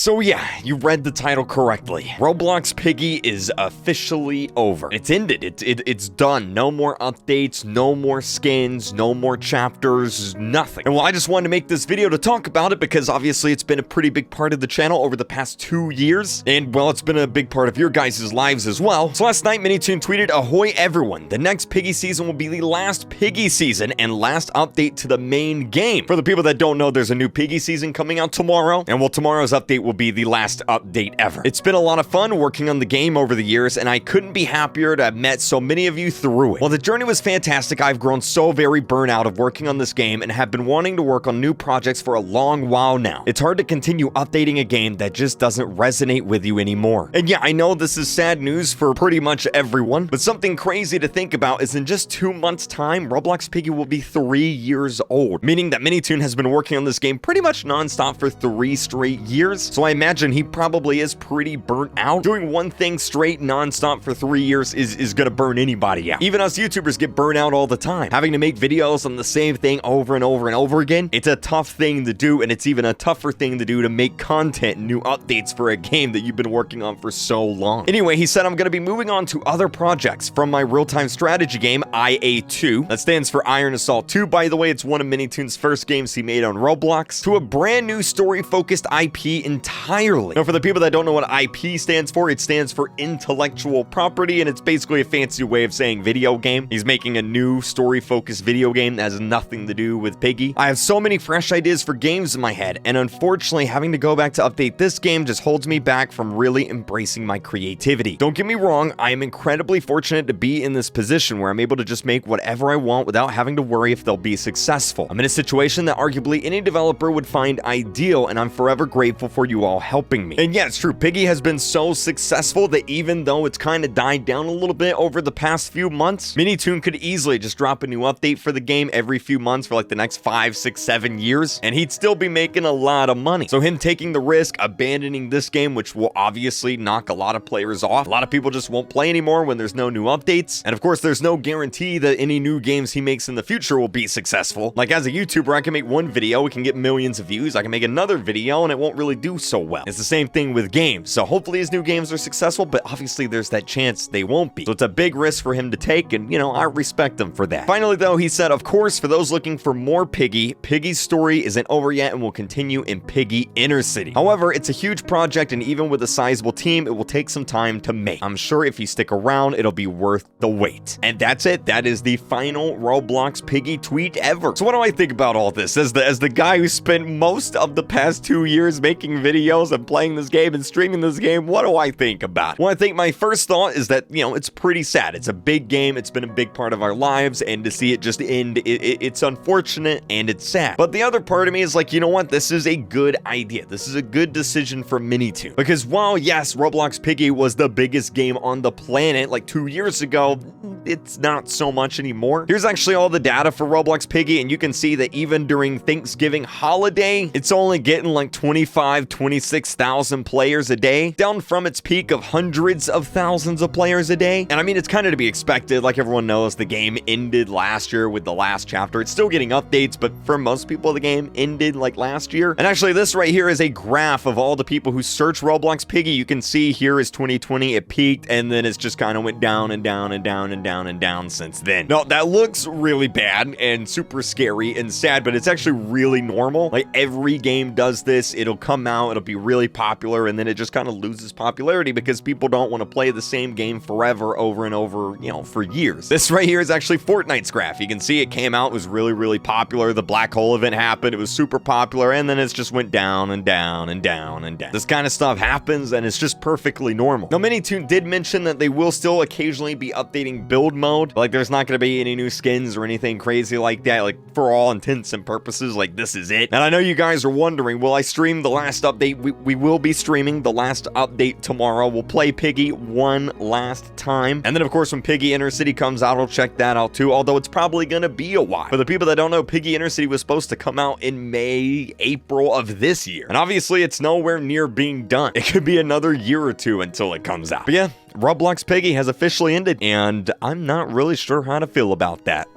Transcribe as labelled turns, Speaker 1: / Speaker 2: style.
Speaker 1: So yeah, you read the title correctly. Roblox Piggy is officially over. It's ended. It's done. No more updates, no more skins, no more chapters, nothing. And well, I just wanted to make this video to talk about it because obviously it's been a pretty big part of the channel over the past 2 years. And well, it's been a big part of your guys' lives as well. So last night, Minitoon tweeted, "Ahoy everyone. The next Piggy season will be the last Piggy season and last update to the main game." For the people that don't know, there's a new Piggy season coming out tomorrow. And well, tomorrow's update will be the last update ever. It's been a lot of fun working on the game over the years, and I couldn't be happier to have met so many of you through it. Well, the journey was fantastic. I've grown so very burnt out of working on this game and have been wanting to work on new projects for a long while now. It's hard to continue updating a game that just doesn't resonate with you anymore. And yeah, I know this is sad news for pretty much everyone, but something crazy to think about is in just 2 months' time, Roblox Piggy will be 3 years old, meaning that Minitoon has been working on this game pretty much non-stop for 3 straight years. So I imagine he probably is pretty burnt out. Doing one thing straight non-stop for 3 years is gonna burn anybody out. Even us YouTubers get burnt out all the time. Having to make videos on the same thing over and over and over again, it's a tough thing to do, and it's even a tougher thing to do to make content and new updates for a game that you've been working on for so long. Anyway, he said, "I'm gonna be moving on to other projects from my real-time strategy game, IA2. That stands for Iron Assault 2, by the way. It's one of Minitoon's first games he made on Roblox, to a brand new story-focused IP entirely." Now, for the people that don't know what IP stands for, it stands for intellectual property, and it's basically a fancy way of saying video game. He's making a new story-focused video game that has nothing to do with Piggy. I have so many fresh ideas for games in my head, and unfortunately, having to go back to update this game just holds me back from really embracing my creativity. Don't get me wrong, I am incredibly fortunate to be in this position where I'm able to just make whatever I want without having to worry if they'll be successful. I'm in a situation that arguably any developer would find ideal, and I'm forever grateful for you all helping me. And yeah, it's true, Piggy has been so successful that even though it's kind of died down a little bit over the past few months, Minitoon could easily just drop a new update for the game every few months for like the next 5, 6, 7 years, and he'd still be making a lot of money. So him taking the risk, abandoning this game, which will obviously knock a lot of players off. A lot of people just won't play anymore when there's no new updates. And of course, there's no guarantee that any new games he makes in the future will be successful. Like as a YouTuber, I can make one video, it can get millions of views. I can make another video and it won't really do so well. It's the same thing with games. So hopefully his new games are successful, but obviously there's that chance they won't be. So it's a big risk for him to take, and you know, I respect him for that. Finally though, he said, "Of course, for those looking for more Piggy, Piggy's story isn't over yet and will continue in Piggy Inner City. However, it's a huge project, and even with a sizable team, it will take some time to make. I'm sure if you stick around, it'll be worth the wait." And that's it. That is the final Roblox Piggy tweet ever. So what do I think about all this? As the guy who spent most of the past 2 years making videos and playing this game and streaming this game, what do I think about it? Well, I think my first thought is that, you know, it's pretty sad. It's a big game. It's been a big part of our lives, and to see it just end, it's unfortunate and it's sad. But the other part of me is like, you know what? This is a good idea. This is a good decision for Minitoon. Because while, yes, Roblox Piggy was the biggest game on the planet like 2 years ago, it's not so much anymore. Here's actually all the data for Roblox Piggy, and you can see that even during Thanksgiving holiday, it's only getting like 26,000 players a day, down from its peak of hundreds of thousands of players a day. And I mean, it's kind of to be expected. Like everyone knows, the game ended last year with the last chapter. It's still getting updates, but for most people, the game ended like last year. And actually, this right here is a graph of all the people who search Roblox Piggy. You can see here is 2020, it peaked, and then it's just kind of went down and down and down and down and down since then. Now, that looks really bad and super scary and sad, but it's actually really normal. Like every game does this. It'll come out, it'll be really popular, and then it just kind of loses popularity because people don't want to play the same game forever over and over, you know, for years. This right here is actually Fortnite's graph. You can see it came out, it was really, really popular. The black hole event happened, it was super popular, and then it's just went down and down and down and down. This kind of stuff happens, and it's just perfectly normal. Now, Minitoon did mention that they will still occasionally be updating build mode. Like, there's not going to be any new skins or anything crazy like that. Like, for all intents and purposes, like, this is it. And I know you guys are wondering, will I stream the last update? We will be streaming the last update tomorrow. We'll play Piggy one last time. And then, of course, when Piggy Inner City comes out, I'll check that out too, although it's probably going to be a while. For the people that don't know, Piggy Inner City was supposed to come out in May, April of this year. And obviously, it's nowhere near being done. It could be another year or two until it comes out. But yeah, Roblox Piggy has officially ended, and I'm not really sure how to feel about that.